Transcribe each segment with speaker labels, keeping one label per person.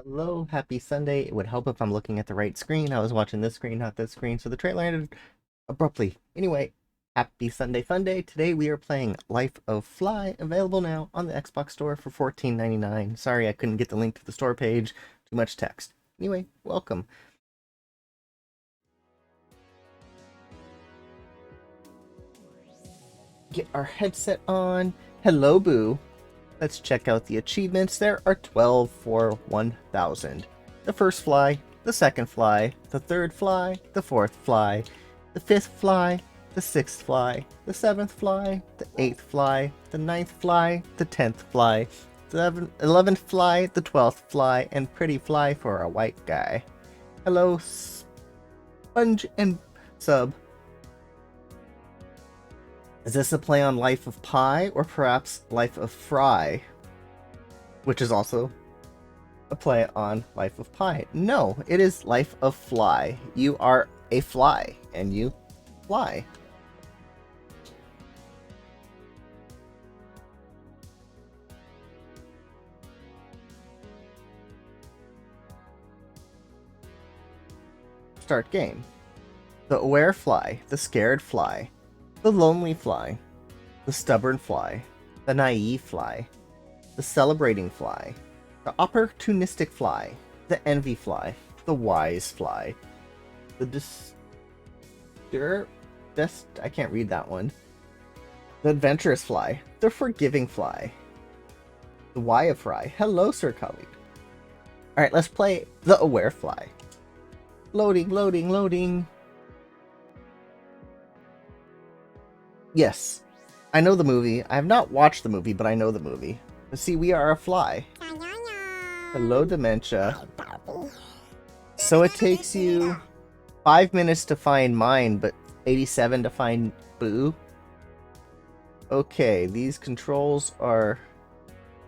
Speaker 1: Hello, happy Sunday. It would help if I'm looking at the right screen. I was watching this screen, not this screen, so the trailer ended abruptly. Anyway, happy Sunday fun day. Today we are playing Life of Fly, available now on the Xbox Store for $14.99. Sorry I couldn't get the link to the store page. Too much text. Anyway, welcome. Get our headset on. Hello, Boo. Let's check out the achievements. There are 12 for 1,000. The first fly, the second fly, the third fly, the fourth fly, the fifth fly, the sixth fly, the seventh fly, the eighth fly, the ninth fly, the 10th fly, the 11th fly, the 12th fly, and pretty fly for a white guy. Hello, Sponge and Sub. Is this a play on Life of Pi, or perhaps Life of Fry? Which is also a play on Life of Pi. No, it is Life of Fly. You are a fly, and you fly. Start game. The aware fly, the scared fly, the lonely fly, the stubborn fly, the naive fly, the celebrating fly, the opportunistic fly, the envy fly, the wise fly, the I can't read that one, the adventurous fly, the forgiving fly, the why fly. Hello, Sir Colleague. Alright, let's play the aware fly. Loading, loading, loading. Yes, I know the movie. I have not watched the movie, but I know the movie. See, we are a fly. Hello, Dementia. So it takes you 5 minutes to find mine, but 87 to find Boo. Okay, these controls are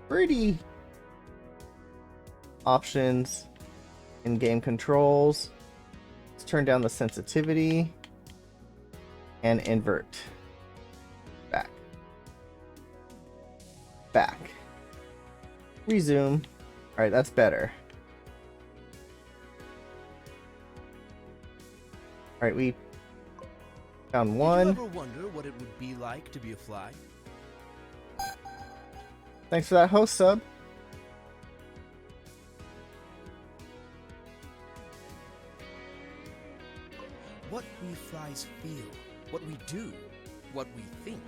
Speaker 1: pretty options in-game controls. Let's turn down the sensitivity and invert. Back. Resume. Alright, that's better. Alright, we found one.
Speaker 2: Did you ever wonder what it would be like to be a fly?
Speaker 1: Thanks for that host sub.
Speaker 2: What we flies feel, what we do, what we think.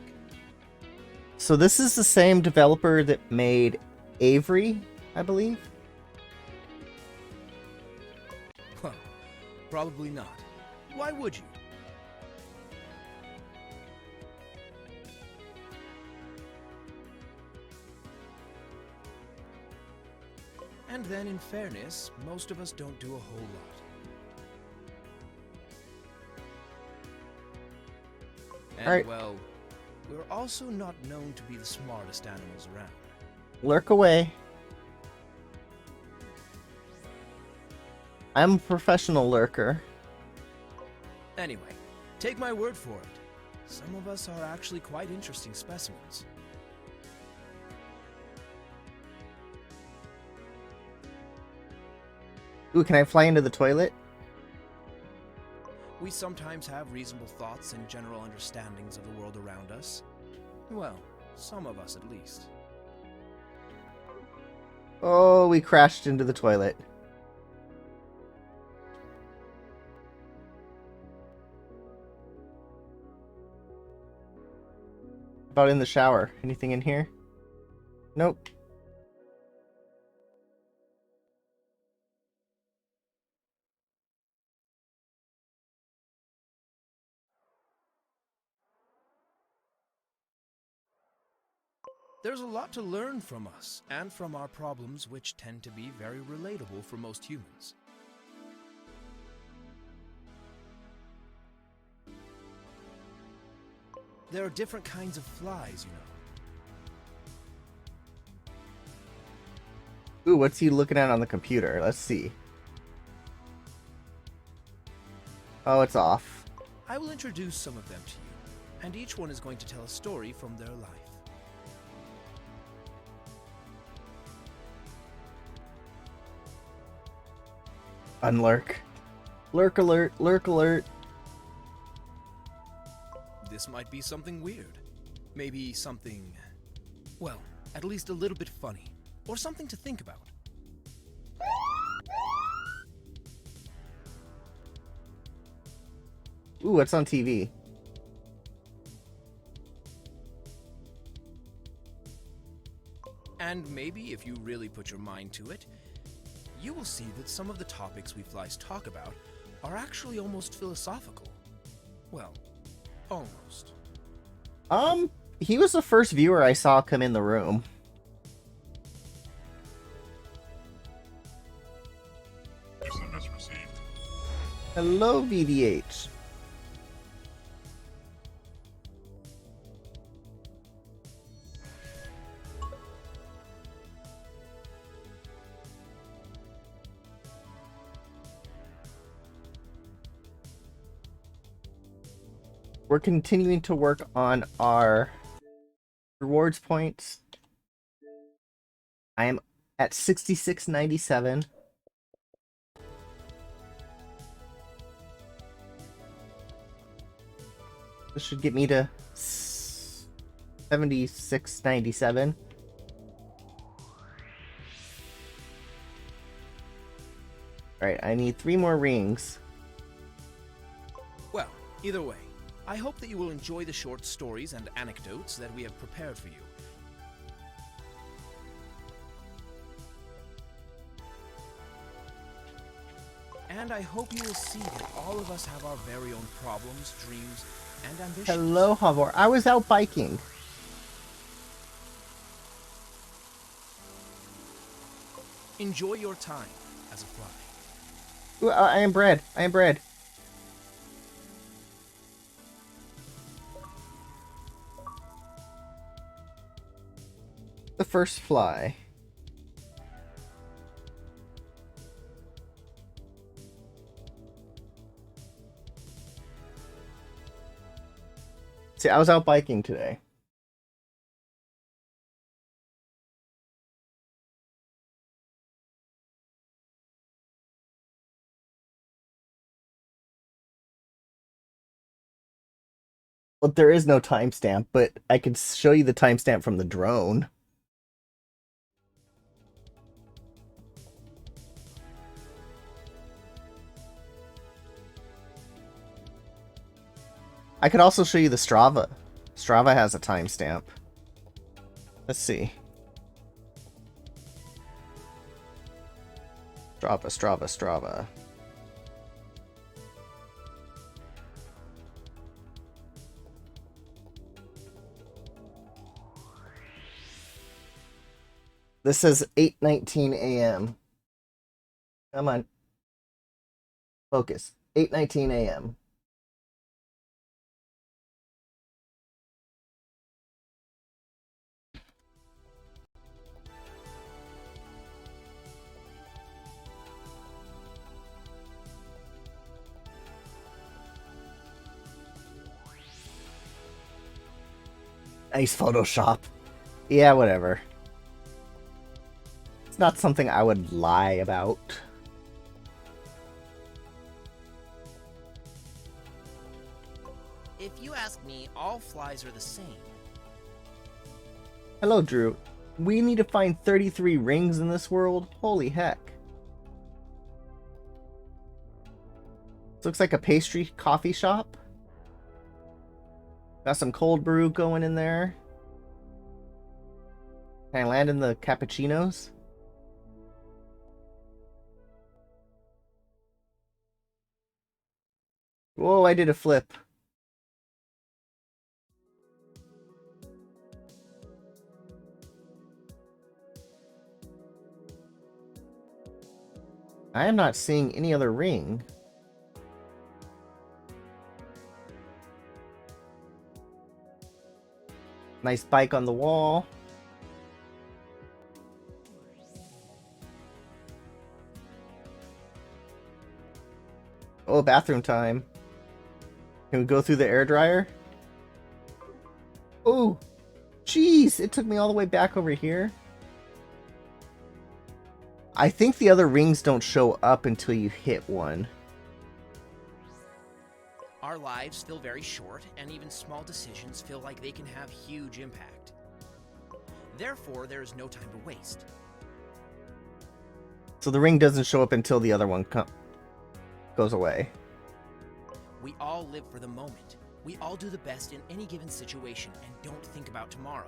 Speaker 1: So this is the same developer that made Avery, I believe.
Speaker 2: Well, probably not. Why would you? And then, in fairness, most of us don't do a whole lot. And,
Speaker 1: Alright.
Speaker 2: well, we're also not known to be the smartest animals around.
Speaker 1: Lurk away. I'm a professional lurker.
Speaker 2: Anyway, take my word for it. Some of us are actually quite interesting specimens.
Speaker 1: Ooh, can I fly into the toilet?
Speaker 2: We sometimes have reasonable thoughts and general understandings of the world around us. Well, some of us at least.
Speaker 1: Oh, we crashed into the toilet. About in the shower. Anything in here? Nope.
Speaker 2: There's a lot to learn from us, and from our problems, which tend to be very relatable for most humans. There are different kinds of flies, you know.
Speaker 1: Ooh, what's he looking at on the computer? Let's see. Oh, it's off.
Speaker 2: I will introduce some of them to you, and each one is going to tell a story from their life.
Speaker 1: Unlurk. Lurk alert, lurk alert.
Speaker 2: This might be something weird. Maybe something, well, at least a little bit funny. Or something to think about.
Speaker 1: Ooh, what's on TV?
Speaker 2: And maybe if you really put your mind to it, you will see that some of the topics we flies talk about are actually almost philosophical. Well, almost.
Speaker 1: He was the first viewer I saw come in the room.
Speaker 3: SMS received.
Speaker 1: Hello, VDH. We're continuing to work on our rewards points. I am at 6697. This should get me to 7697. Alright, I need 3 more rings.
Speaker 2: Well, either way, I hope that you will enjoy the short stories and anecdotes that we have prepared for you. And I hope you will see that all of us have our very own problems, dreams, and ambitions.
Speaker 1: Hello, Havor. I was out biking.
Speaker 2: Enjoy your time as a fly.
Speaker 1: Ooh, I am bread. I am bread. The first fly. See, I was out biking today. Well, there is no timestamp, but I could show you the timestamp from the drone. I could also show you the Strava. Strava has a timestamp. Let's see. Strava. This says 8:19 a.m. Come on. Focus. 8:19 a.m. Nice Photoshop. Yeah, whatever. It's not something I would lie about.
Speaker 2: If you ask me, all flies are the same.
Speaker 1: Hello, Drew. We need to find 33 rings in this world? Holy heck. This looks like a pastry coffee shop. Got some cold brew going in there. Can I land in the cappuccinos? Whoa, I did a flip. I am not seeing any other ring. Nice bike on the wall. Oh, bathroom time. Can we go through the air dryer? Oh, jeez, it took me all the way back over here. I think the other rings don't show up until you hit one.
Speaker 2: Our lives feel very short, and even small decisions feel like they can have huge impact. Therefore, there is no time to waste.
Speaker 1: So the ring doesn't show up until the other one goes away.
Speaker 2: We all live for the moment. We all do the best in any given situation and don't think about tomorrow.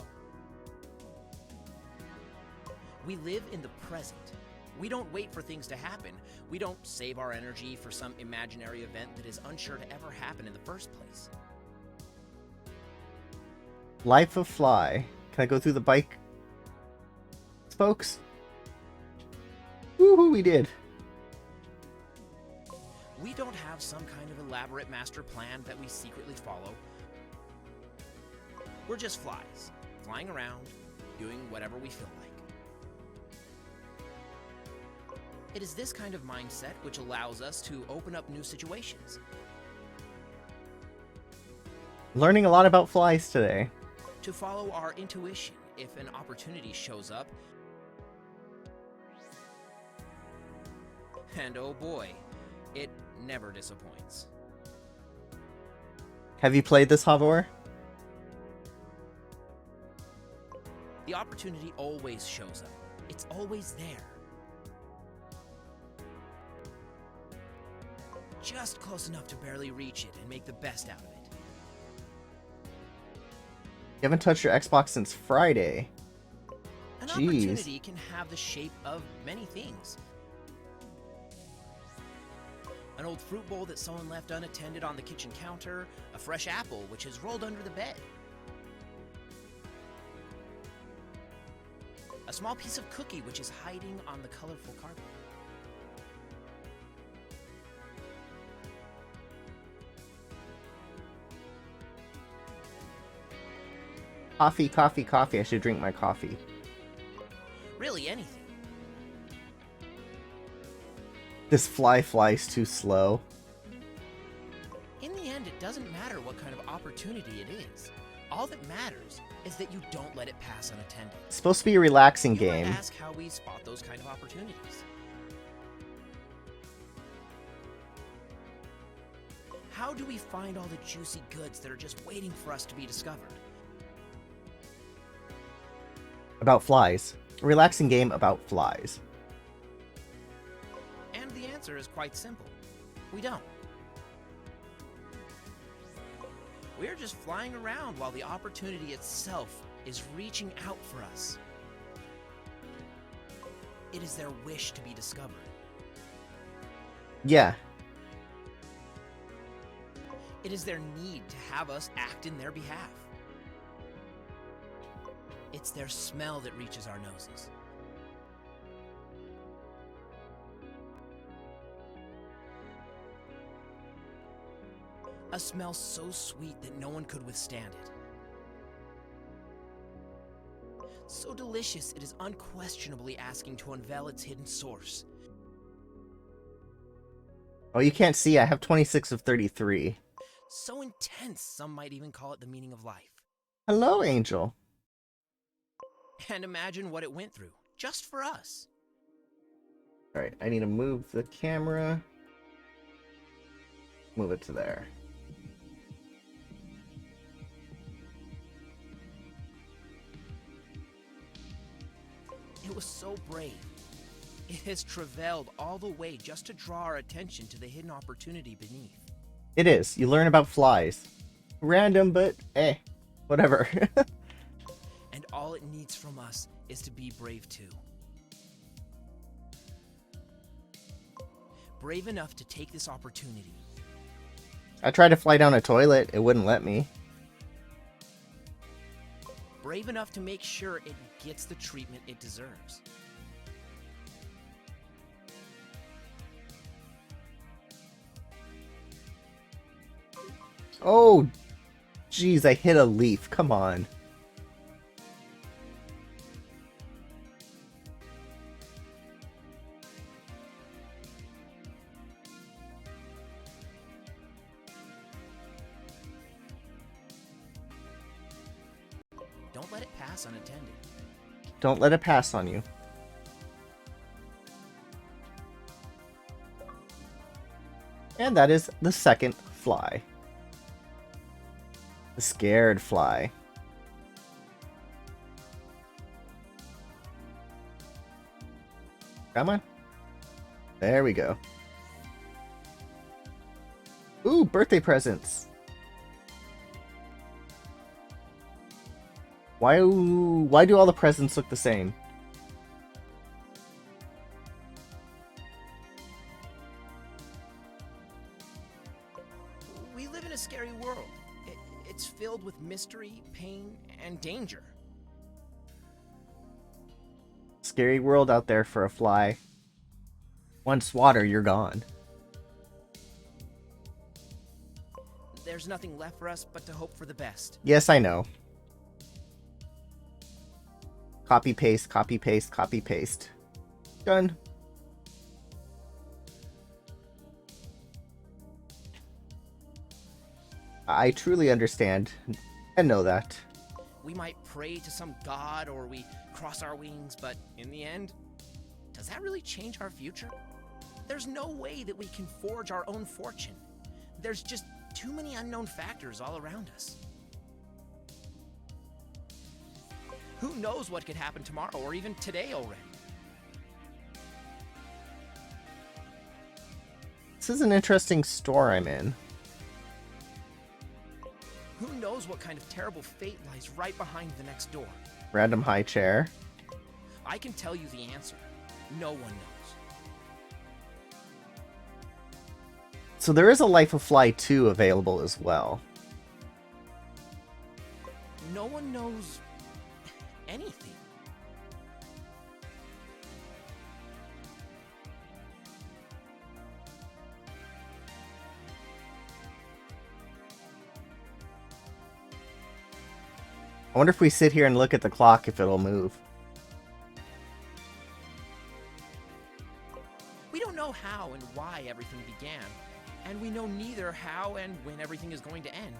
Speaker 2: We live in the present. We don't wait for things to happen. We don't save our energy for some imaginary event that is unsure to ever happen in the first place.
Speaker 1: Life of Fly. Can I go through the bike spokes? Woohoo, we did.
Speaker 2: We don't have some kind of elaborate master plan that we secretly follow. We're just flies, flying around, doing whatever we feel like. It is this kind of mindset which allows us to open up new situations.
Speaker 1: Learning a lot about flies today.
Speaker 2: To follow our intuition if an opportunity shows up. And oh boy, it never disappoints.
Speaker 1: Have you played this, Havor?
Speaker 2: The opportunity always shows up. It's always there. Just close enough to barely reach it and make the best out of it.
Speaker 1: You haven't touched your Xbox since Friday.
Speaker 2: An
Speaker 1: Jeez.
Speaker 2: opportunity can have the shape of many things. An old fruit bowl that someone left unattended on the kitchen counter, a fresh apple which is rolled under the bed. A small piece of cookie which is hiding on the colorful carpet.
Speaker 1: Coffee, coffee, coffee. I should drink my coffee.
Speaker 2: Really anything.
Speaker 1: This fly flies too slow.
Speaker 2: In the end, it doesn't matter what kind of opportunity it is. All that matters is that you don't let it pass unattended.
Speaker 1: It's supposed to be a relaxing
Speaker 2: You
Speaker 1: game.
Speaker 2: might ask how we spot those kind of opportunities. How do we find all the juicy goods that are just waiting for us to be discovered?
Speaker 1: About flies. A relaxing game about flies.
Speaker 2: And the answer is quite simple. We don't. We're just flying around while the opportunity itself is reaching out for us. It is their wish to be discovered.
Speaker 1: Yeah.
Speaker 2: It is their need to have us act in their behalf. It's their smell that reaches our noses. A smell so sweet that no one could withstand it. So delicious it is unquestionably asking to unveil its hidden source.
Speaker 1: Oh, you can't see. I have 26 of 33.
Speaker 2: So intense, some might even call it the meaning of life.
Speaker 1: Hello, Angel.
Speaker 2: And imagine what it went through, just for us.
Speaker 1: Alright, I need to move the camera. Move it to there.
Speaker 2: It was so brave. It has travailed all the way just to draw our attention to the hidden opportunity beneath.
Speaker 1: It is. You learn about flies. Random, but whatever.
Speaker 2: And all it needs from us is to be brave too. Brave enough to take this opportunity.
Speaker 1: I tried to fly down a toilet. It wouldn't let me.
Speaker 2: Brave enough to make sure it gets the treatment it deserves.
Speaker 1: Oh, jeez, I hit a leaf. Come on.
Speaker 2: Don't let it pass unattended.
Speaker 1: Don't let it pass on you. And that is the second fly. The scared fly. Come on. There we go. Ooh, birthday presents. Why do all the presents look the same?
Speaker 2: We live in a scary world. It's filled with mystery, pain, and danger.
Speaker 1: Scary world out there for a fly. Once water, you're gone.
Speaker 2: There's nothing left for us but to hope for the best.
Speaker 1: Yes, I know. Copy paste, copy paste, copy paste. Done. I truly understand and know that.
Speaker 2: We might pray to some god or we cross our wings, but in the end, does that really change our future? There's no way that we can forge our own fortune. There's just too many unknown factors all around us. Who knows what could happen tomorrow or even today already?
Speaker 1: This is an interesting store I'm in.
Speaker 2: Who knows what kind of terrible fate lies right behind the next door?
Speaker 1: Random high chair.
Speaker 2: I can tell you the answer. No one knows.
Speaker 1: So there is a Life of Fly 2 available as well.
Speaker 2: No one knows anything.
Speaker 1: I wonder if we sit here and look at the clock if it'll move.
Speaker 2: We don't know how and why everything began, and we know neither how and when everything is going to end.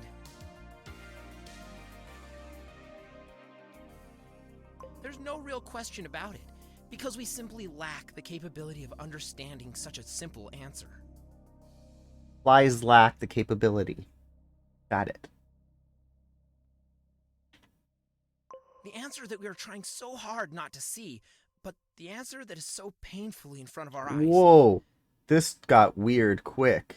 Speaker 2: There's no real question about it, because we simply lack the capability of understanding such a simple answer.
Speaker 1: Flies lack the capability. Got it.
Speaker 2: The answer that we are trying so hard not to see, but the answer that is so painfully in front of our eyes.
Speaker 1: Whoa. This got weird quick.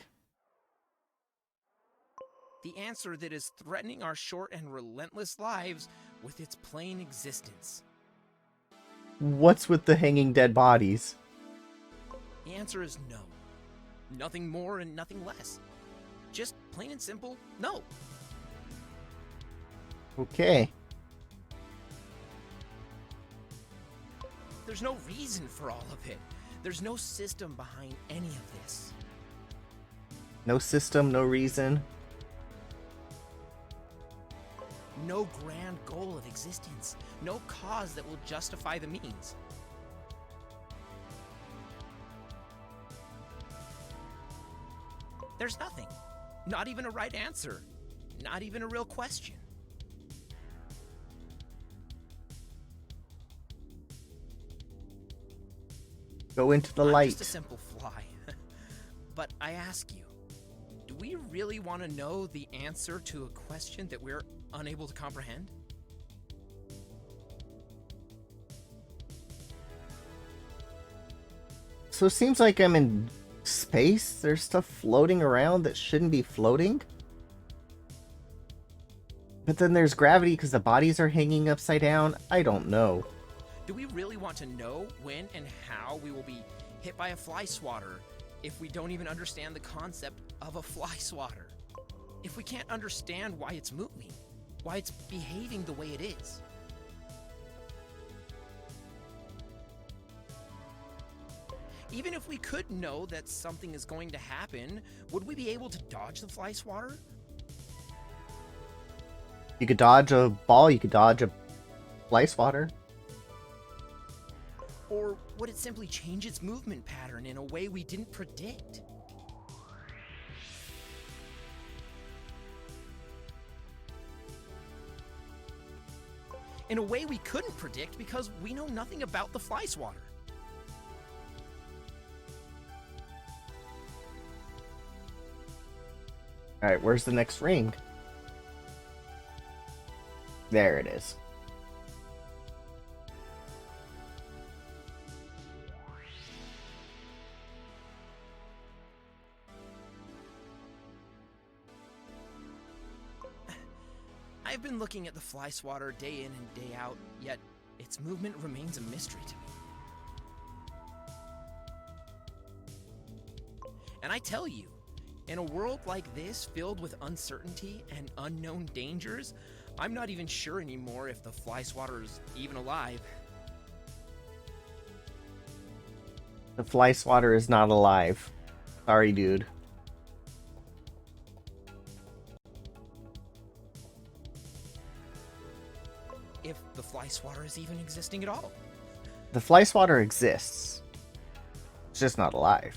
Speaker 2: The answer that is threatening our short and relentless lives with its plain existence.
Speaker 1: What's with the hanging dead bodies?
Speaker 2: The answer is no. Nothing more and nothing less. Just plain and simple, no.
Speaker 1: Okay.
Speaker 2: There's no reason for all of it. There's no system behind any of this.
Speaker 1: No system, no reason.
Speaker 2: No grand goal of existence. No cause that will justify the means. There's nothing. Not even a right answer. Not even a real question.
Speaker 1: Go into the
Speaker 2: I'm
Speaker 1: light.
Speaker 2: just a simple fly. But I ask you, do we really want to know the answer to a question that we're unable to comprehend?
Speaker 1: So it seems like I'm in space. There's stuff floating around that shouldn't be floating. But then there's gravity because the bodies are hanging upside down. I don't know.
Speaker 2: Do we really want to know when and how we will be hit by a fly swatter if we don't even understand the concept of a fly swatter? If we can't understand why it's moving, why it's behaving the way it is? Even if we could know that something is going to happen, would we be able to dodge the fly swatter?
Speaker 1: You could dodge a ball, you could dodge a fly swatter.
Speaker 2: Or would it simply change its movement pattern in a way we didn't predict? In a way we couldn't predict because we know nothing about the fly swatter.
Speaker 1: Alright, where's the next ring? There it is.
Speaker 2: I've been looking at the fly swatter day in and day out, yet its movement remains a mystery to me. And I tell you, in a world like this, filled with uncertainty and unknown dangers, I'm not even sure anymore if the fly swatter is even alive.
Speaker 1: The fly swatter is not alive. Sorry, dude.
Speaker 2: If the fly swatter is even existing at all.
Speaker 1: The fly swatter exists. It's just not alive.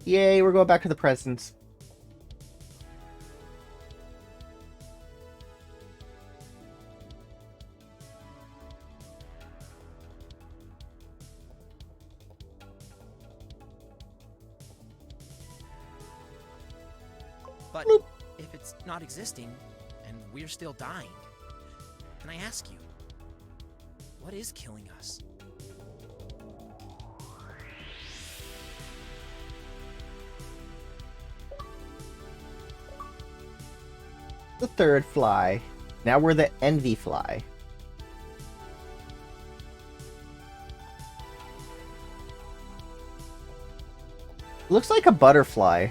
Speaker 1: Yay, we're going back to the presents.
Speaker 2: But if it's not existing, and we're still dying, then I ask you, what is killing us?
Speaker 1: The third fly. Now we're the envy fly. Looks like a butterfly.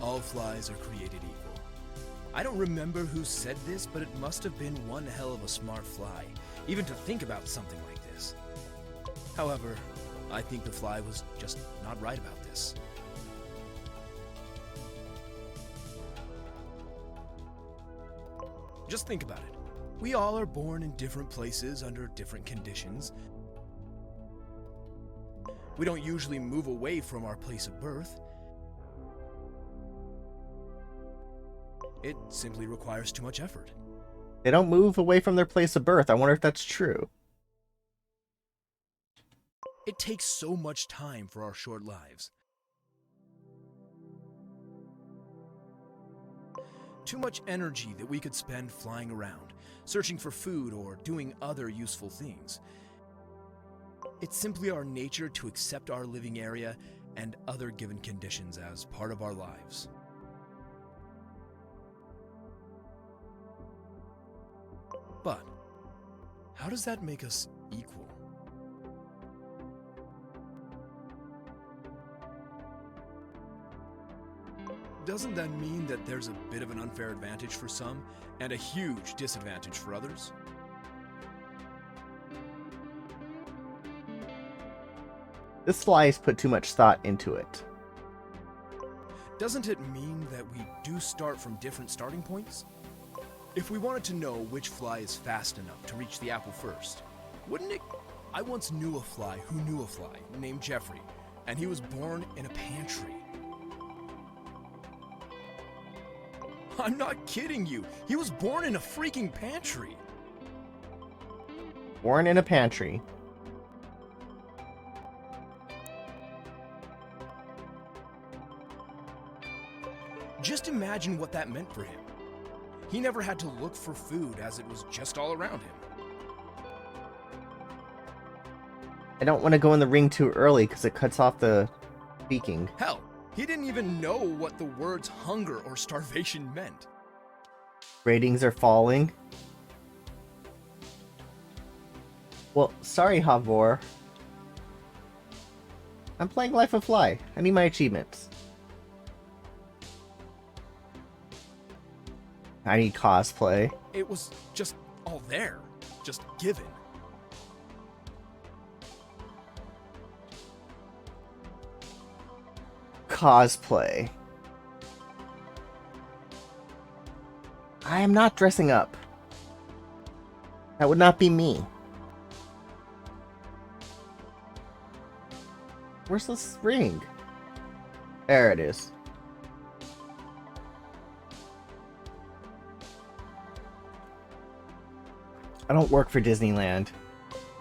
Speaker 4: All flies are created equal. I don't remember who said this, but it must have been one hell of a smart fly, even to think about something like this. However, I think the fly was just not right about this. Just think about it. We all are born in different places under different conditions. We don't usually move away from our place of birth. It simply requires too much effort.
Speaker 1: They don't move away from their place of birth. I wonder if that's true.
Speaker 4: It takes so much time for our short lives. Too much energy that we could spend flying around, searching for food or doing other useful things. It's simply our nature to accept our living area and other given conditions as part of our lives. But how does that make us equal? Doesn't that mean that there's a bit of an unfair advantage for some and a huge disadvantage for others?
Speaker 1: This fly has put too much thought into it.
Speaker 4: Doesn't it mean that we do start from different starting points? If we wanted to know which fly is fast enough to reach the apple first, wouldn't it? I once knew a fly who knew a fly named Jeffrey, and he was born in a pantry. I'm not kidding you. He was born in a freaking pantry.
Speaker 1: Born in a pantry.
Speaker 4: Just imagine what that meant for him. He never had to look for food as it was just all around him.
Speaker 1: I don't want to go in the ring too early because it cuts off the speaking.
Speaker 4: Hell, he didn't even know what the words hunger or starvation meant.
Speaker 1: Ratings are falling. Well, sorry, Havor. I'm playing Life of Fly. I need my achievements. I need cosplay.
Speaker 4: It was just all there, just given.
Speaker 1: Cosplay. I am not dressing up. That would not be me. Where's this ring? There it is. I don't work for Disneyland.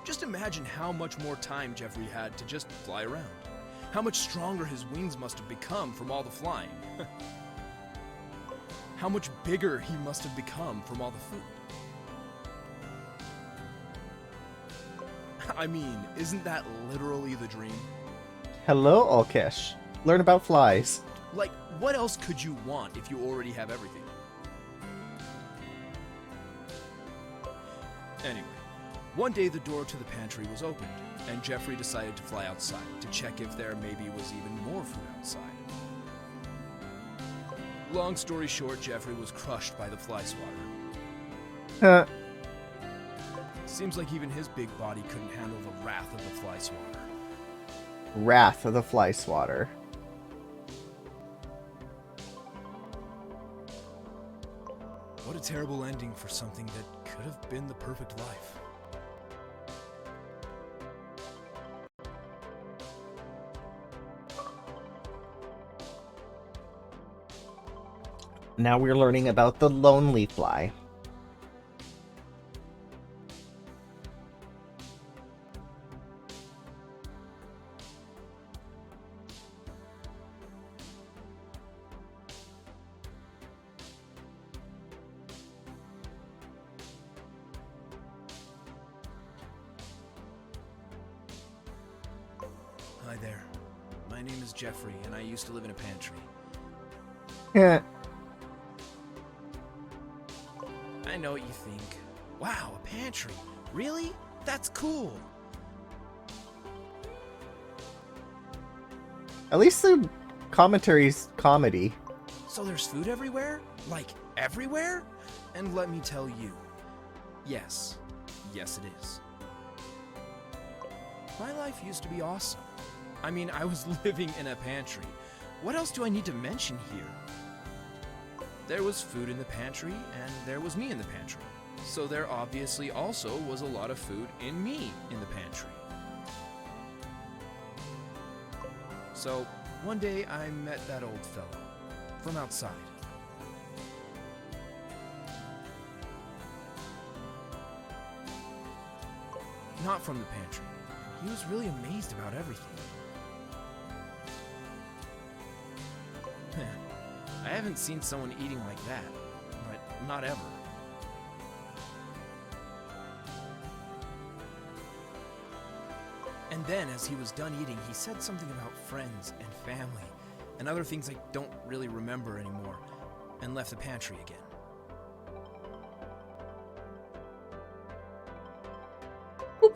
Speaker 4: Just imagine how much more time Jeffrey had to just fly around. How much stronger his wings must have become from all the flying. How much bigger he must have become from all the food. I mean, isn't that literally the dream?
Speaker 1: Hello, Alkesh. Learn about flies.
Speaker 4: Like, what else could you want if you already have everything? Anyway, one day the door to the pantry was opened, and Jeffrey decided to fly outside to check if there maybe was even more food outside. Long story short, Jeffrey was crushed by the fly swatter.
Speaker 1: Huh.
Speaker 4: Seems like even his big body couldn't handle the wrath of the fly swatter.
Speaker 1: Wrath of the fly swatter.
Speaker 4: What a terrible ending for something that could have been the perfect life.
Speaker 1: Now we're learning about the lonely fly.
Speaker 4: Hi there. My name is Jeffrey, and I used to live in a pantry.
Speaker 1: Heh.
Speaker 4: I know what you think. Wow, a pantry. Really? That's cool.
Speaker 1: At least the commentary's comedy.
Speaker 4: So there's food everywhere? Like, everywhere? And let me tell you, yes. Yes, it is. My life used to be awesome. I mean, I was living in a pantry. What else do I need to mention here? There was food in the pantry, and there was me in the pantry. So there obviously also was a lot of food in me in the pantry. So, one day I met that old fellow from outside. Not from the pantry. He was really amazed about everything. I haven't seen someone eating like that. Not ever. And then, as he was done eating, he said something about friends and family and other things I don't really remember anymore, and left the pantry again.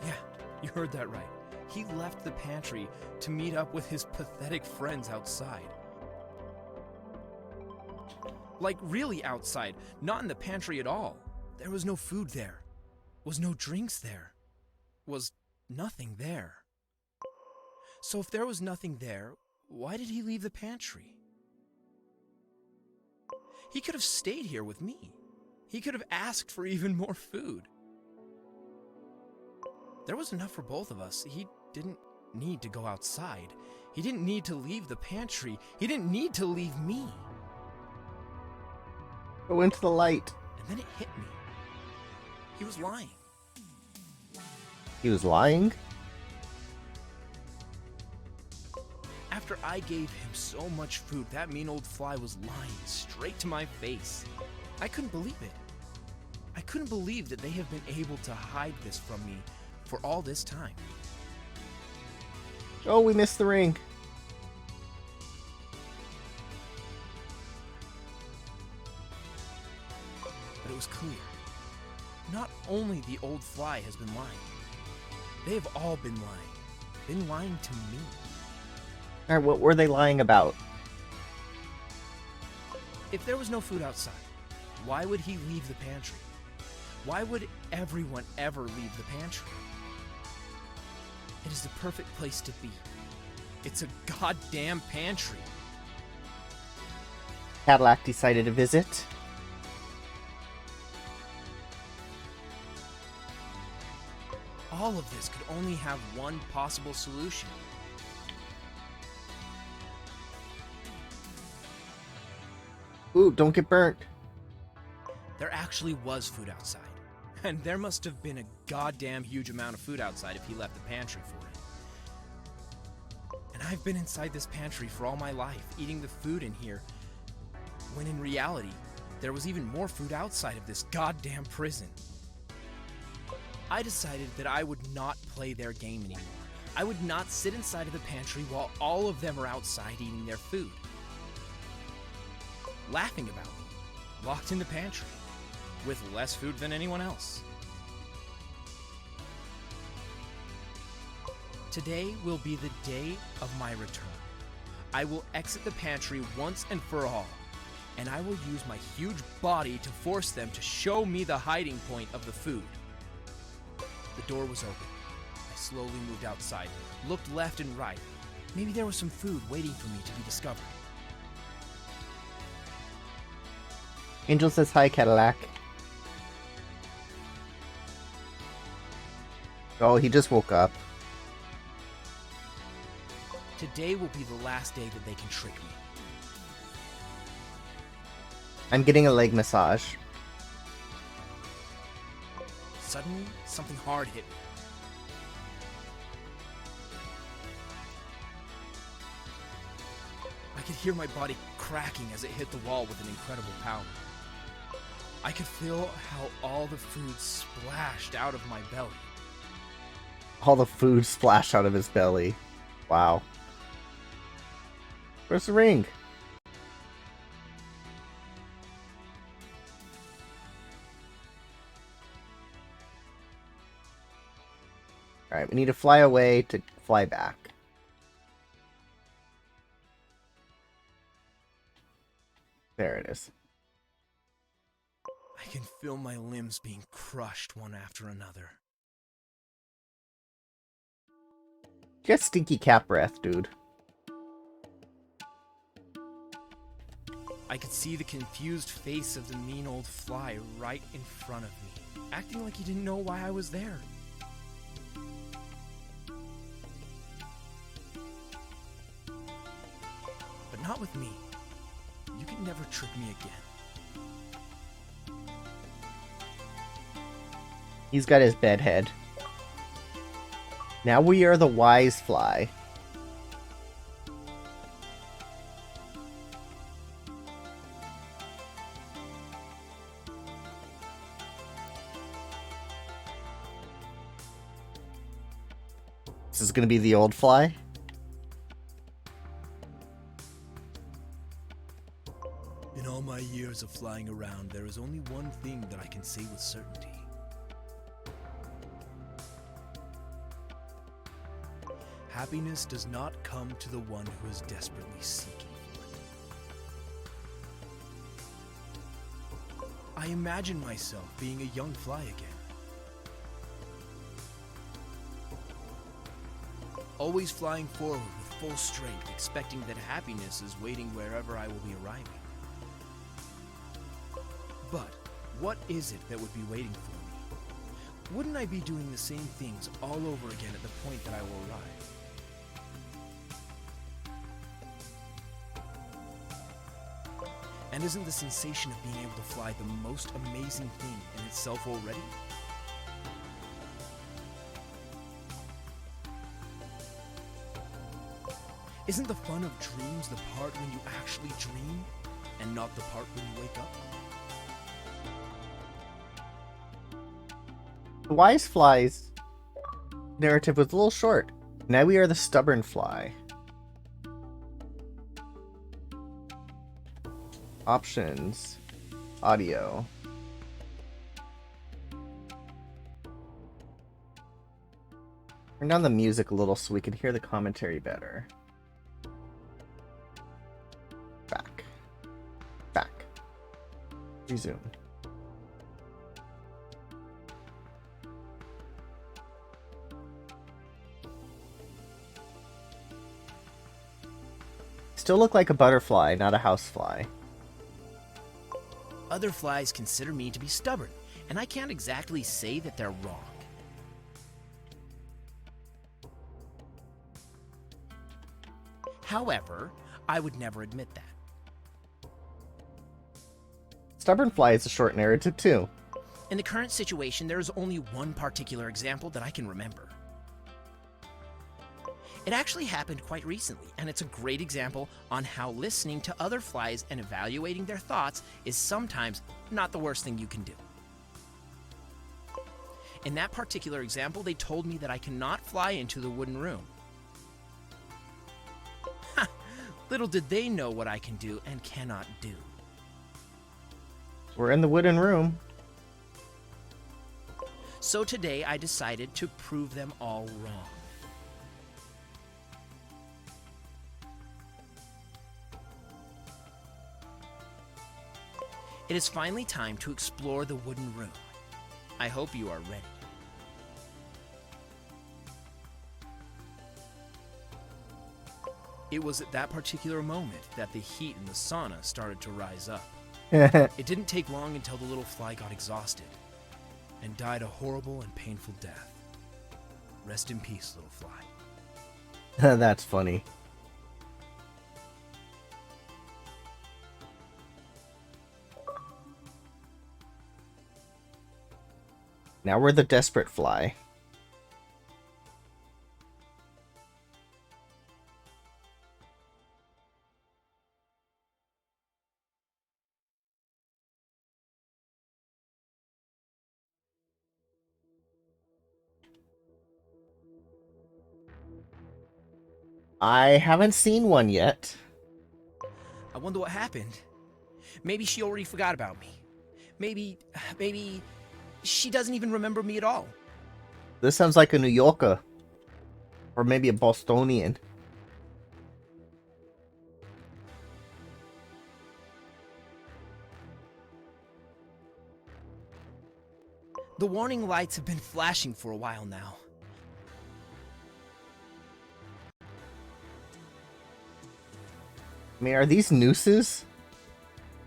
Speaker 4: Yeah, you heard that right. He left the pantry to meet up with his pathetic friends outside. Like really outside, not in the pantry at all. There was no food there. Was no drinks there. Was nothing there. So if there was nothing there, why did he leave the pantry? He could have stayed here with me. He could have asked for even more food. There was enough for both of us. He didn't need to go outside. He didn't need to leave the pantry. He didn't need to leave me.
Speaker 1: Go into the light.
Speaker 4: And then it hit me. He was lying.
Speaker 1: He was lying?
Speaker 4: After I gave him so much food, that mean old fly was lying straight to my face. I couldn't believe it. I couldn't believe that they have been able to hide this from me for all this time.
Speaker 1: Oh, we missed the ring.
Speaker 4: But it was clear. Not only the old fly has been lying. They have all been lying. Been lying to me.
Speaker 1: Alright, what were they lying about?
Speaker 4: If there was no food outside, why would he leave the pantry? Why would everyone ever leave the pantry? It is the perfect place to be. It's a goddamn pantry.
Speaker 1: Cadillac decided to visit.
Speaker 4: All of this could only have one possible solution.
Speaker 1: Ooh, don't get burnt.
Speaker 4: There actually was food outside. And there must have been a goddamn huge amount of food outside if he left the pantry for it. And I've been inside this pantry for all my life, eating the food in here, when in reality, there was even more food outside of this goddamn prison. I decided that I would not play their game anymore. I would not sit inside of the pantry while all of them are outside eating their food, laughing about me, locked in the pantry, with less food than anyone else. Today will be the day of my return. I will exit the pantry once and for all, and I will use my huge body to force them to show me the hiding point of the food. The door was open. I slowly moved outside, looked left and right. Maybe there was some food waiting for me to be discovered.
Speaker 1: Angel says hi, Cadillac. Oh, he just woke up.
Speaker 4: Today will be the last day that they can trick me.
Speaker 1: I'm getting a leg massage.
Speaker 4: Suddenly, something hard hit me. I could hear my body cracking as it hit the wall with an incredible power. I could feel how all the food splashed out of my belly.
Speaker 1: All the food splashed out of his belly. Wow. Where's the ring? Alright, we need to fly away to fly back. There it is.
Speaker 4: I can feel my limbs being crushed one after another.
Speaker 1: You got stinky cat breath, dude.
Speaker 4: I could see the confused face of the mean old fly right in front of me, acting like he didn't know why I was there. But not with me. You can never trick me again.
Speaker 1: He's got his bed head. Now we are the wise fly. This is going to be the old fly.
Speaker 4: In all my years of flying around, there is only one thing that I can say with certainty. Happiness does not come to the one who is desperately seeking for it. I imagine myself being a young fly again. Always flying forward with full strength, expecting that happiness is waiting wherever I will be arriving. But what is it that would be waiting for me? Wouldn't I be doing the same things all over again at the point that I will arrive? And isn't the sensation of being able to fly the most amazing thing in itself already? Isn't the fun of dreams the part when you actually dream, and not the part when you wake up?
Speaker 1: The wise fly's narrative was a little short. Now we are the stubborn fly. Options. Audio. Turn down the music a little so we can hear the commentary better. Back. Back. Resume. Still look like a butterfly, not a housefly.
Speaker 2: Other flies consider me to be stubborn, and I can't exactly say that they're wrong. However, I would never admit that.
Speaker 1: Stubborn fly is a short narrative too.
Speaker 2: In the current situation, there is only one particular example that I can remember. It actually happened quite recently, and it's a great example on how listening to other flies and evaluating their thoughts is sometimes not the worst thing you can do. In that particular example, they told me that I cannot fly into the wooden room. Ha! Little did they know what I can do and cannot do.
Speaker 1: We're in the wooden room.
Speaker 2: So today I decided to prove them all wrong. It is finally time to explore the wooden room. I hope you are ready. It was at that particular moment that the heat in the sauna started to rise up. It didn't take long until the little fly got exhausted and died a horrible and painful death. Rest in peace, little fly.
Speaker 1: That's funny. Now we're the desperate fly. I haven't seen one yet.
Speaker 2: I wonder what happened. Maybe she already forgot about me. Maybe she doesn't even remember me at all.
Speaker 1: This sounds like a New Yorker. Or maybe a Bostonian.
Speaker 2: The warning lights have been flashing for a while now.
Speaker 1: I mean, are these nooses?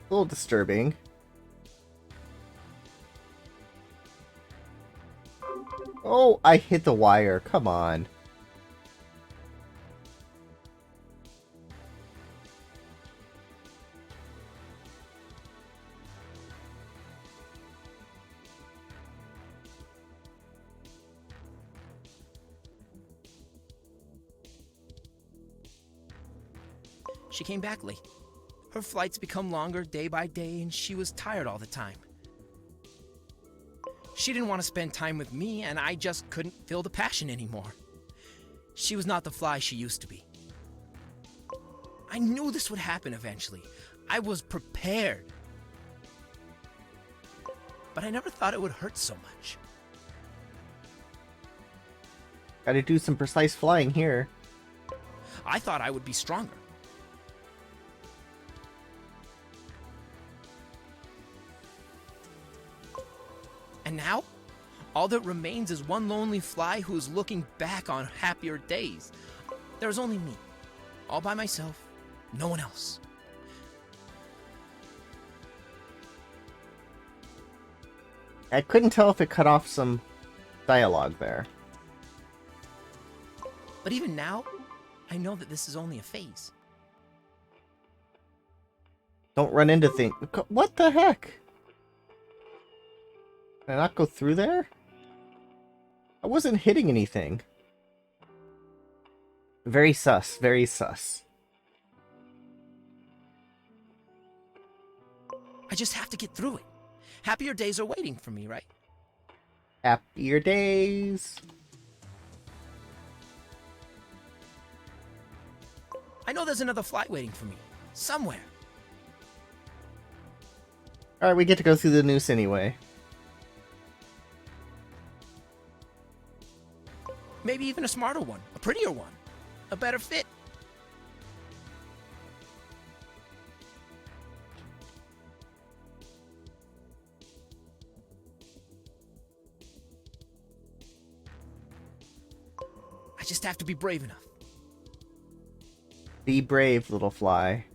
Speaker 1: A little disturbing. Oh, I hit the wire. Come on.
Speaker 2: She came back late. Her flights become longer day by day, and she was tired all the time. She didn't want to spend time with me, and I just couldn't feel the passion anymore. She was not the fly she used to be. I knew this would happen eventually. I was prepared. But I never thought it would hurt so much.
Speaker 1: Gotta do some precise flying here.
Speaker 2: I thought I would be stronger. And now, all that remains is one lonely fly who is looking back on happier days. There's only me, all by myself, no one else.
Speaker 1: I couldn't tell if it cut off some dialogue there.
Speaker 2: But even now, I know that this is only a phase.
Speaker 1: Don't run into things. What the heck? Can I not go through there? I wasn't hitting anything. Very sus, very sus.
Speaker 2: I just have to get through it. Happier days are waiting for me, right?
Speaker 1: Happier days.
Speaker 2: I know there's another flight waiting for me. Somewhere.
Speaker 1: Alright, we get to go through the noose anyway.
Speaker 2: Maybe even a smarter one. A prettier one. A better fit. I just have to be brave enough.
Speaker 1: Be brave, little fly.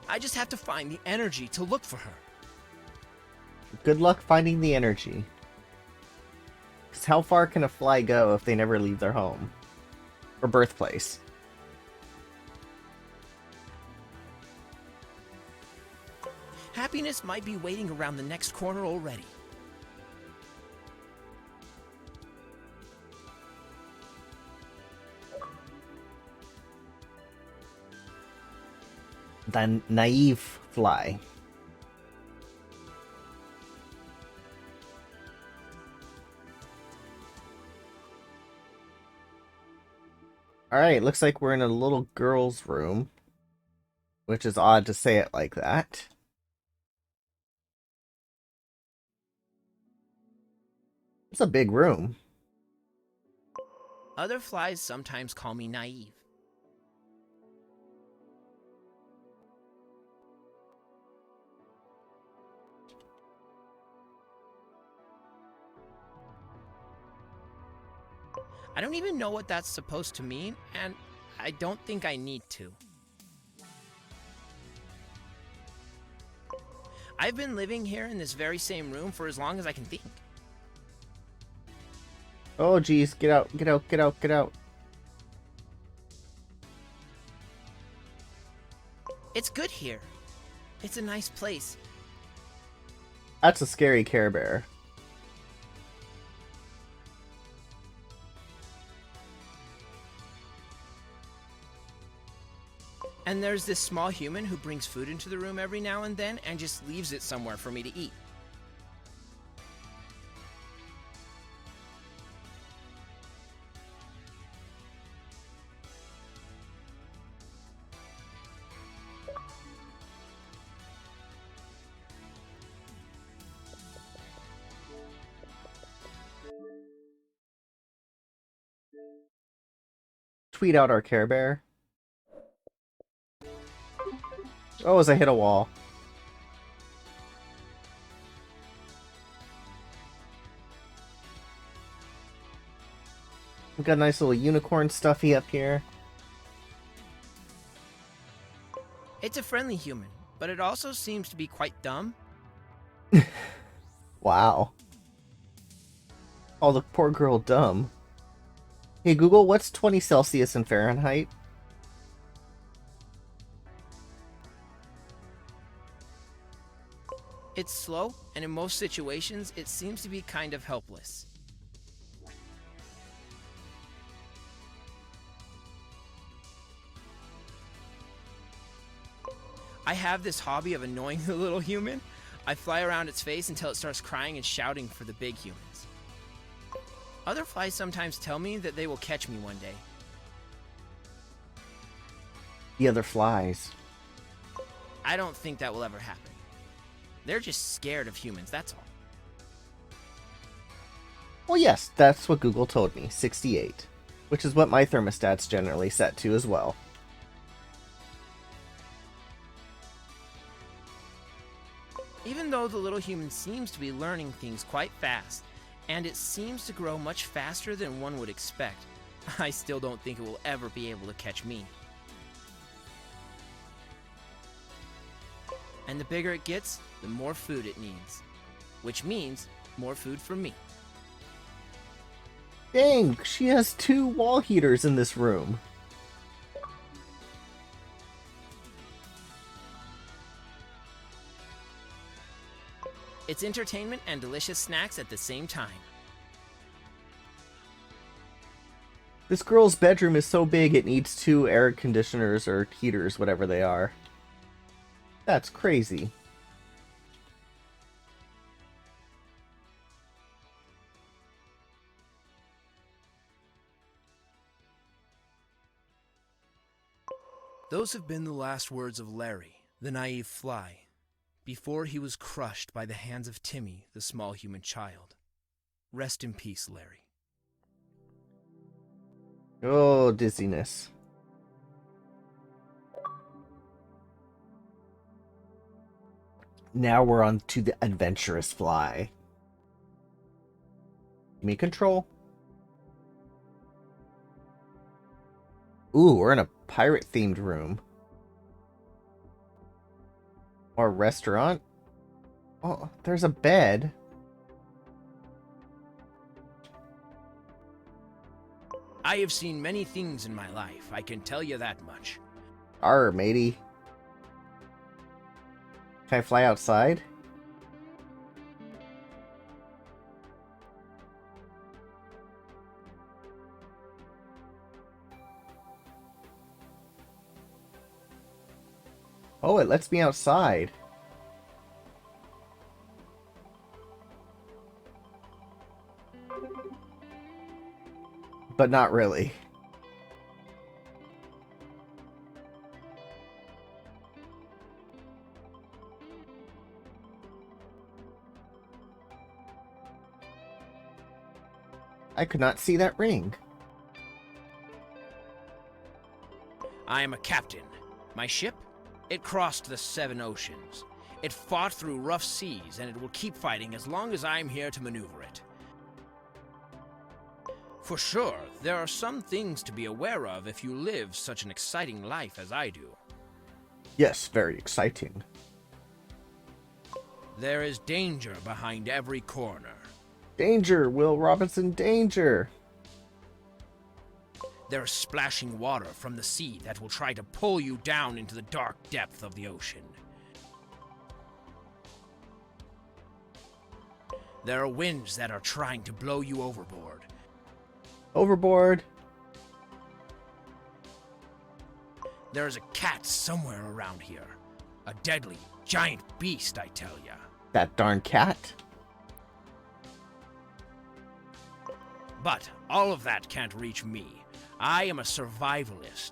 Speaker 2: I just have to find the energy to look for her.
Speaker 1: Good luck finding the energy. Because how far can a fly go if they never leave their home? Or birthplace?
Speaker 2: Happiness might be waiting around the next corner already.
Speaker 1: The naive fly. Alright, looks like we're in a little girl's room. Which is odd to say it like that. It's a big room.
Speaker 2: Other flies sometimes call me naive. I don't even know what that's supposed to mean, and I don't think I need to. I've been living here in this very same room for as long as I can think.
Speaker 1: Oh geez, get out, get out, get out, get out.
Speaker 2: It's good here. It's a nice place.
Speaker 1: That's a scary Care Bear.
Speaker 2: And there's this small human who brings food into the room every now and then and just leaves it somewhere for me to eat.
Speaker 1: Tweet out our Care Bear. Oh, as I hit a wall. We've got a nice little unicorn stuffy up here.
Speaker 2: It's a friendly human, but it also seems to be quite dumb.
Speaker 1: Wow. Oh, the poor girl dumb. Hey Google, what's 20 Celsius in Fahrenheit?
Speaker 2: It's slow, and in most situations, it seems to be kind of helpless. I have this hobby of annoying the little human. I fly around its face until it starts crying and shouting for the big humans. Other flies sometimes tell me that they will catch me one day.
Speaker 1: The other flies.
Speaker 2: I don't think that will ever happen. They're just scared of humans, that's all.
Speaker 1: Well, yes, that's what Google told me, 68. Which is what my thermostat's generally set to as well.
Speaker 2: Even though the little human seems to be learning things quite fast, and it seems to grow much faster than one would expect, I still don't think it will ever be able to catch me. And the bigger it gets, the more food it needs. Which means more food for me.
Speaker 1: Dang, she has 2 wall heaters in this room.
Speaker 2: It's entertainment and delicious snacks at the same time.
Speaker 1: This girl's bedroom is so big it needs 2 air conditioners or heaters, whatever they are. That's crazy.
Speaker 4: Those have been the last words of Larry, the naive fly, before he was crushed by the hands of Timmy, the small human child. Rest in peace, Larry.
Speaker 1: Oh, dizziness. Now we're on to the adventurous fly. Give me control. Ooh, we're in a pirate-themed room. Or restaurant. Oh, there's a bed.
Speaker 2: I have seen many things in my life, I can tell you that much.
Speaker 1: Arr, matey. Can I fly outside? Oh, it lets me outside. But not really. I could not see that ring.
Speaker 2: I am a captain. My ship? It crossed the 7 oceans. It fought through rough seas, and it will keep fighting as long as I'm here to maneuver it. For sure, there are some things to be aware of if you live such an exciting life as I do.
Speaker 1: Yes, very exciting.
Speaker 2: There is danger behind every corner.
Speaker 1: Danger, Will Robinson, danger!
Speaker 2: There is splashing water from the sea that will try to pull you down into the dark depth of the ocean. There are winds that are trying to blow you overboard.
Speaker 1: Overboard!
Speaker 2: There is a cat somewhere around here. A deadly, giant beast, I tell ya.
Speaker 1: That darn cat.
Speaker 2: But all of that can't reach me. I am a survivalist.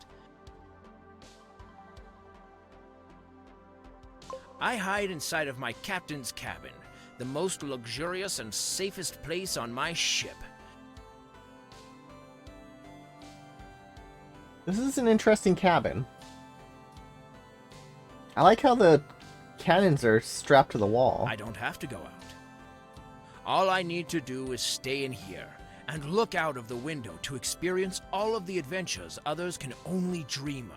Speaker 2: I hide inside of my captain's cabin, the most luxurious and safest place on my ship.
Speaker 1: This is an interesting cabin. I like how the cannons are strapped to the wall.
Speaker 2: I don't have to go out. All I need to do is stay in here and look out of the window to experience all of the adventures others can only dream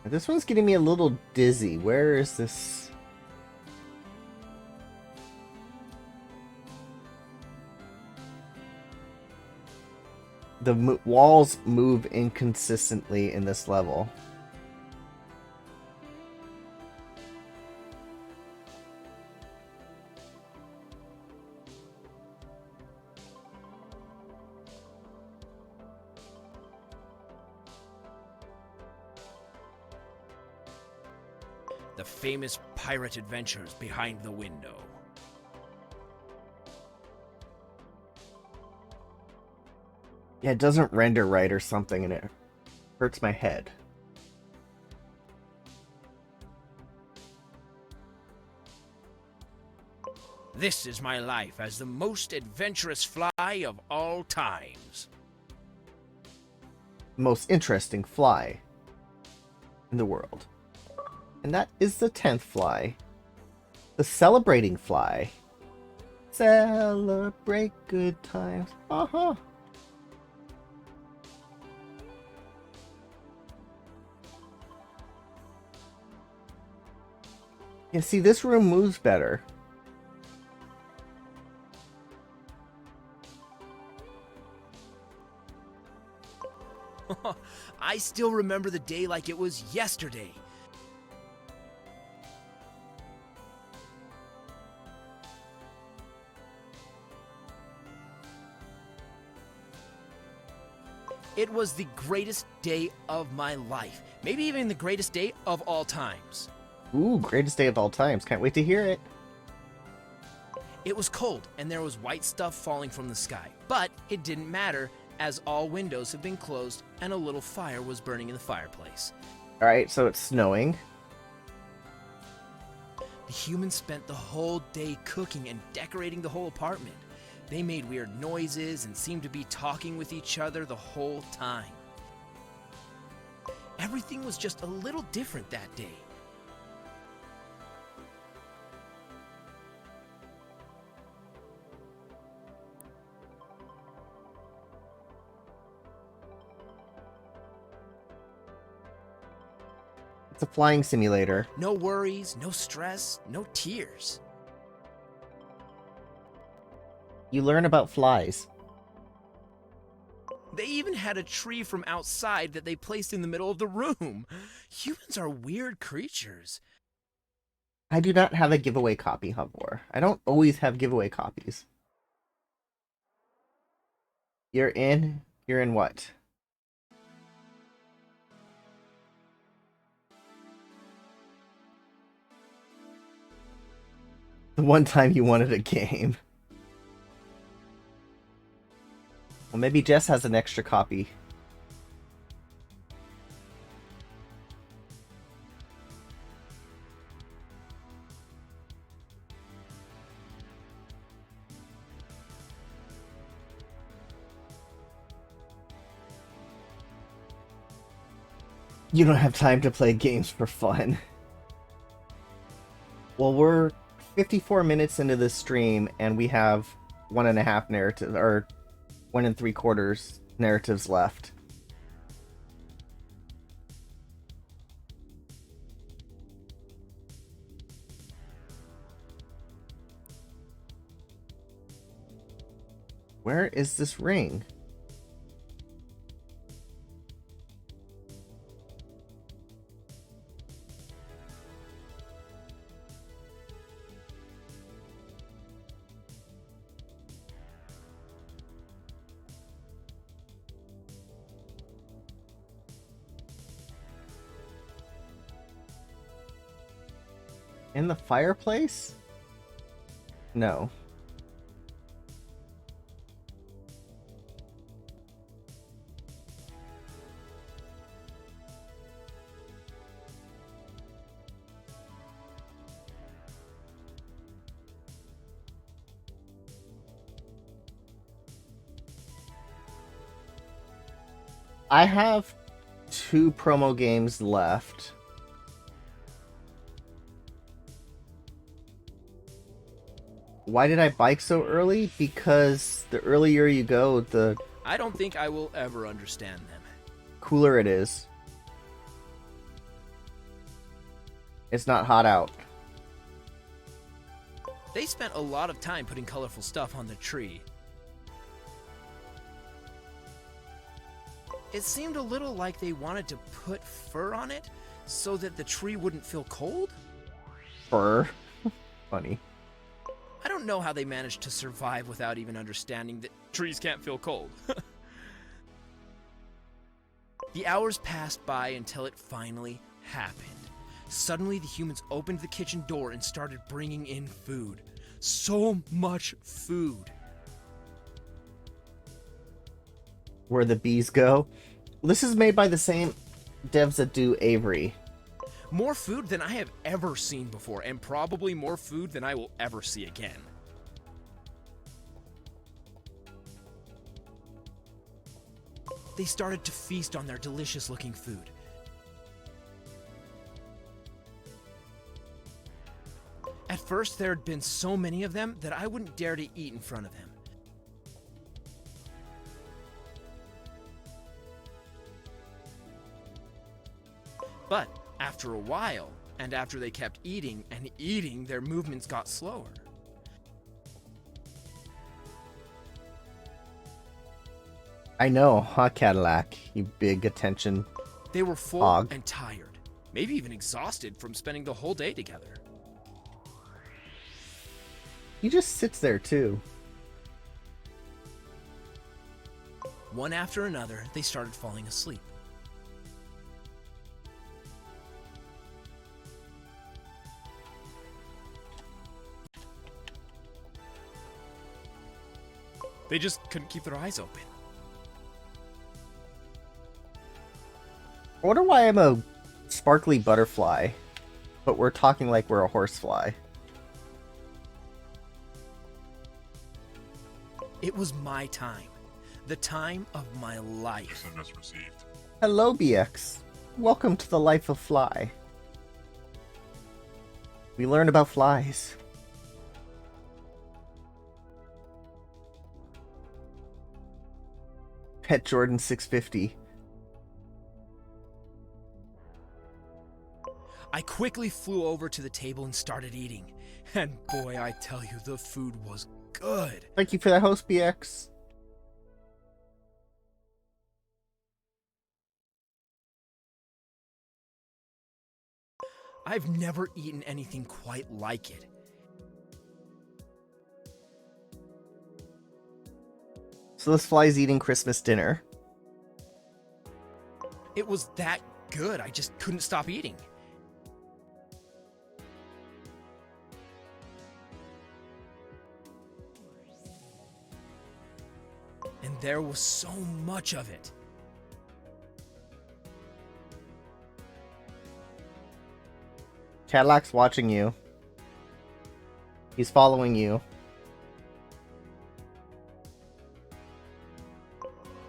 Speaker 2: of.
Speaker 1: This one's getting me a little dizzy. Where is this? The walls move inconsistently in this level.
Speaker 2: The famous pirate adventures behind the window.
Speaker 1: Yeah, it doesn't render right or something, and it hurts my head.
Speaker 2: This is my life as the most adventurous fly of all times.
Speaker 1: Most interesting fly in the world. And that is the 10th fly. The celebrating fly. Celebrate good times. Uh-huh. Yeah, see, this room moves better.
Speaker 2: I still remember the day like it was yesterday. It was the greatest day of my life. Maybe even the greatest day of all times.
Speaker 1: Ooh, greatest day of all times. Can't wait to hear it.
Speaker 2: It was cold, and there was white stuff falling from the sky. But it didn't matter, as all windows had been closed and a little fire was burning in the fireplace.
Speaker 1: Alright, so it's snowing.
Speaker 2: The humans spent the whole day cooking and decorating the whole apartment. They made weird noises and seemed to be talking with each other the whole time. Everything was just a little different that day.
Speaker 1: It's a flying simulator.
Speaker 2: No worries, no stress, no tears.
Speaker 1: You learn about flies.
Speaker 2: They even had a tree from outside that they placed in the middle of the room. Humans are weird creatures.
Speaker 1: I do not have a giveaway copy, Havor. I don't always have giveaway copies. You're in? You're in what? The one time you wanted a game. Well, maybe Jess has an extra copy. You don't have time to play games for fun. Well, we're 54 minutes into this stream, and we have 1.5 narrative, or 1 3/4 narratives left. Where is this ring? In the fireplace? No. I have 2 promo games left. Why did I bike so early? Because the earlier you go, the
Speaker 2: I don't think I will ever understand them.
Speaker 1: cooler it is. It's not hot out.
Speaker 2: They spent a lot of time putting colorful stuff on the tree. It seemed a little like they wanted to put fur on it so that the tree wouldn't feel cold.
Speaker 1: Fur. Funny.
Speaker 2: I don't know how they managed to survive without even understanding that trees can't feel cold. The hours passed by until it finally happened. Suddenly, the humans opened the kitchen door and started bringing in food. So much food.
Speaker 1: Where the bees go. This is made by the same devs that do Avery.
Speaker 2: More food than I have ever seen before, and probably more food than I will ever see again. They started to feast on their delicious-looking food. At first, there had been so many of them that I wouldn't dare to eat in front of them. But after a while, and after they kept eating and eating, their movements got slower.
Speaker 1: I know, huh, Cadillac? You big attention.
Speaker 2: They were full
Speaker 1: Hog.
Speaker 2: and tired, maybe even exhausted from spending the whole day together.
Speaker 1: He just sits there, too.
Speaker 2: One after another, they started falling asleep. They just couldn't keep their eyes open.
Speaker 1: I wonder why I'm a sparkly butterfly, but we're talking like we're a horsefly.
Speaker 2: It was my time. The time of my life.
Speaker 3: SMS received.
Speaker 1: Hello, BX. Welcome to the life of Fly. We learn about flies. Pet Jordan 650.
Speaker 2: I quickly flew over to the table and started eating. And boy, I tell you, the food was
Speaker 4: good.
Speaker 1: Thank you for that host, BX.
Speaker 4: I've never eaten anything quite like it.
Speaker 1: So this fly's eating Christmas dinner.
Speaker 4: It was that good, I just couldn't stop eating. And there was so much of it.
Speaker 1: Cadillac's watching you. He's following you.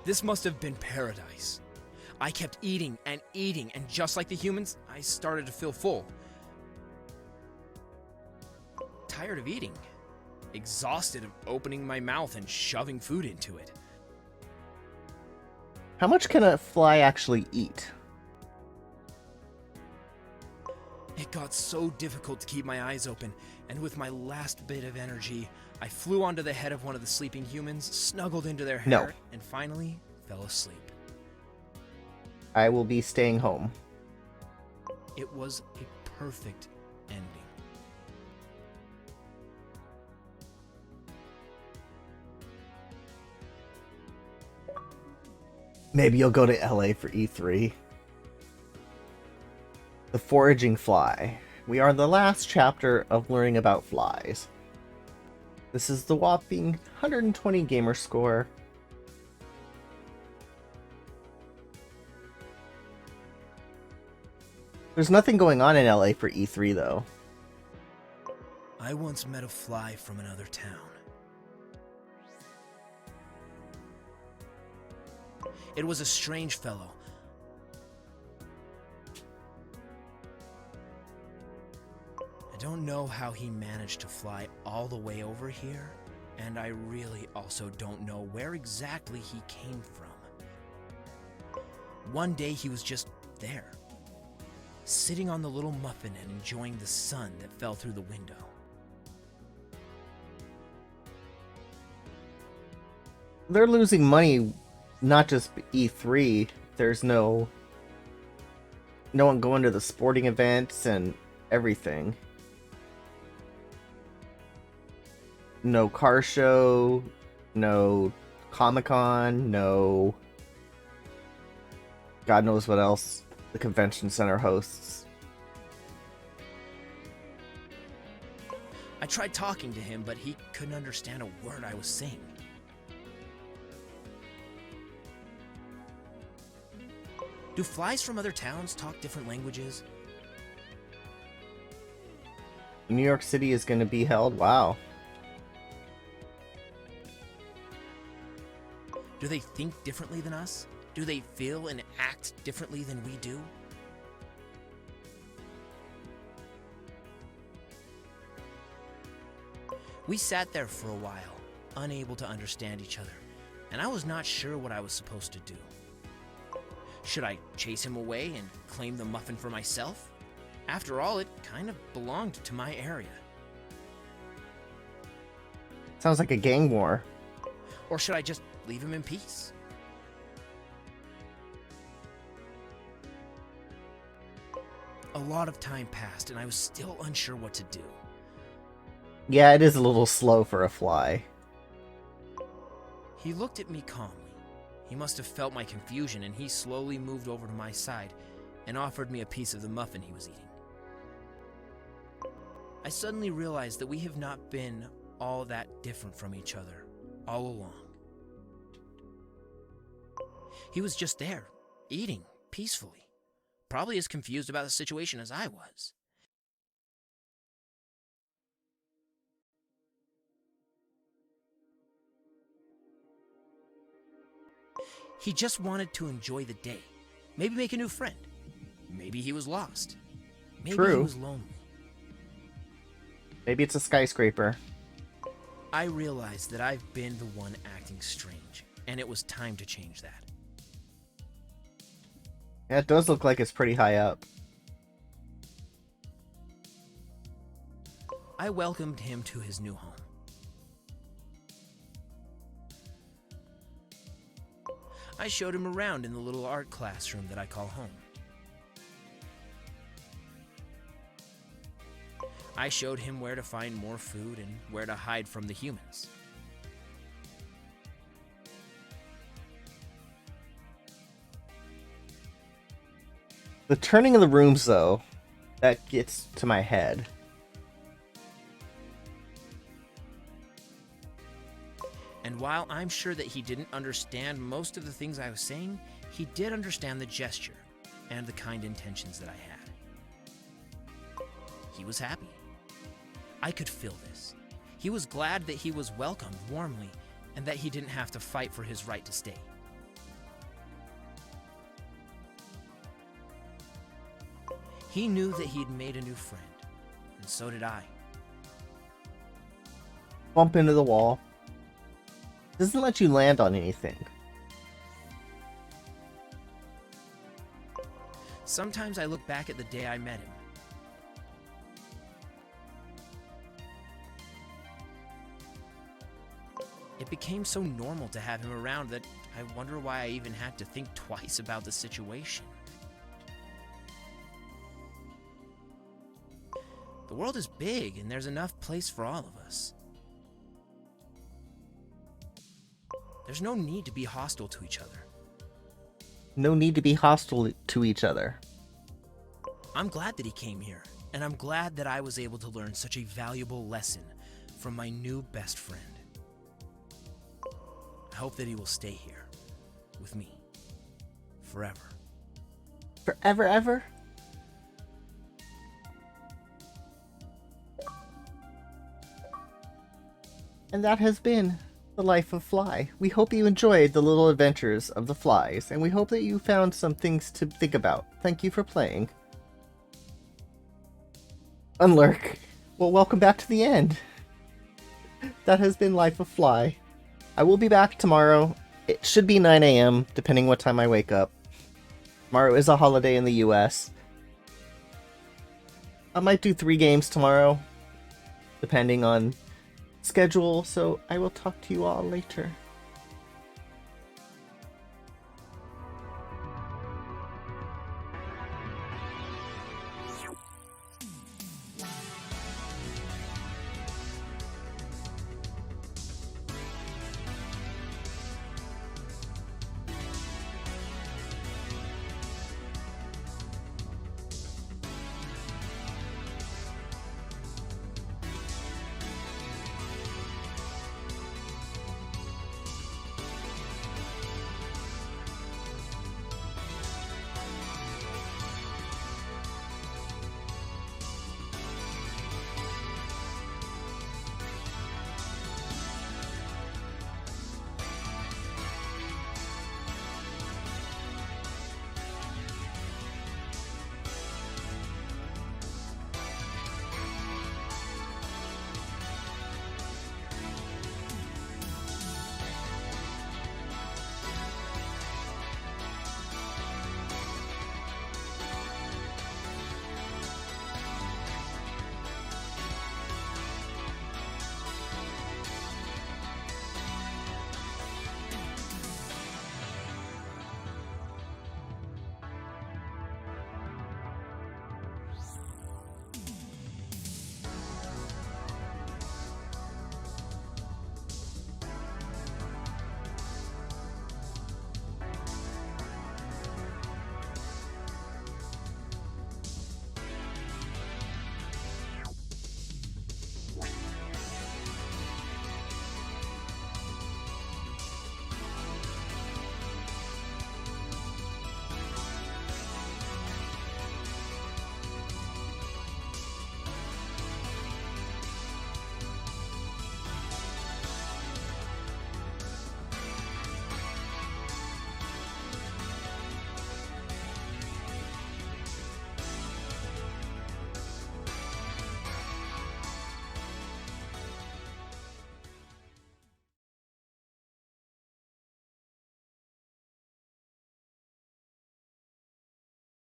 Speaker 4: This must have been paradise. I kept eating, and just like the humans, I started to feel full. Tired of eating. Exhausted of opening my mouth and shoving food into it.
Speaker 1: How much can a fly actually eat?
Speaker 4: It got so difficult to keep my eyes open, and with my last bit of energy, I flew onto the head of one of the sleeping humans, snuggled into their hair,
Speaker 1: No.
Speaker 4: and finally fell asleep.
Speaker 1: I will be staying home.
Speaker 4: It was a perfect ending.
Speaker 1: Maybe you'll go to LA for E3. The Foraging Fly. We are in the last chapter of learning about flies. This is the whopping 120 gamer score. There's nothing going on in LA for E3 though.
Speaker 4: I once met a fly from another town. It was a strange fellow. I don't know how he managed to fly all the way over here, and I really also don't know where exactly he came from. One day he was just there, sitting on the little muffin and enjoying the sun that fell through the window.
Speaker 1: They're losing money, not just E3. There's no one going to the sporting events and everything. No car show, no Comic-Con, no God knows what else the convention center hosts.
Speaker 4: I tried talking to him, but he couldn't understand a word I was saying. Do flies from other towns talk different languages?
Speaker 1: New York City is going to be held. Wow.
Speaker 4: Do they think differently than us? Do they feel and act differently than we do? We sat there for a while, unable to understand each other, and I was not sure what I was supposed to do. Should I chase him away and claim the muffin for myself? After all, it kind of belonged to my area.
Speaker 1: Sounds like a gang war.
Speaker 4: Or should I just leave him in peace? A lot of time passed, and I was still unsure what to do.
Speaker 1: Yeah, it is a little slow for a fly.
Speaker 4: He looked at me calmly. He must have felt my confusion, and he slowly moved over to my side and offered me a piece of the muffin he was eating. I suddenly realized that we have not been all that different from each other all along. He was just there, eating peacefully, probably as confused about the situation as I was. He just wanted to enjoy the day, maybe make a new friend. Maybe he was lost. Maybe
Speaker 1: True.
Speaker 4: he was lonely.
Speaker 1: Maybe it's a skyscraper.
Speaker 4: I realized that I've been the one acting strange, and it was time to change that.
Speaker 1: Yeah, it does look like it's pretty high up.
Speaker 4: I welcomed him to his new home.
Speaker 2: I showed him around in the little art classroom that I call home. I showed him where to find more food and where to hide from the humans.
Speaker 1: The turning of the rooms, though, that gets to my head.
Speaker 2: And while I'm sure that he didn't understand most of the things I was saying, he did understand the gesture and the kind intentions that I had. He was happy. I could feel this. He was glad that he was welcomed warmly and that he didn't have to fight for his right to stay. He knew that he'd made a new friend, and so did I.
Speaker 1: Bump into the wall. Doesn't let you land on anything.
Speaker 2: Sometimes I look back at the day I met him. It became so normal to have him around that I wonder why I even had to think twice about the situation. The world is big, and there's enough place for all of us. There's no need to be hostile to each other.
Speaker 1: No need to be hostile to each other.
Speaker 2: I'm glad that he came here, and I'm glad that I was able to learn such a valuable lesson from my new best friend. I hope that he will stay here with me forever.
Speaker 1: Forever, ever? And that has been The Life of Fly. We hope you enjoyed the little adventures of the flies, and we hope that you found some things to think about. Thank you for playing. Unlurk. Well, welcome back to the end. That has been Life of Fly. I will be back tomorrow. It should be 9 a.m., depending what time I wake up. Tomorrow is a holiday in the US. I might do 3 games tomorrow, depending on schedule, so I will talk to you all later.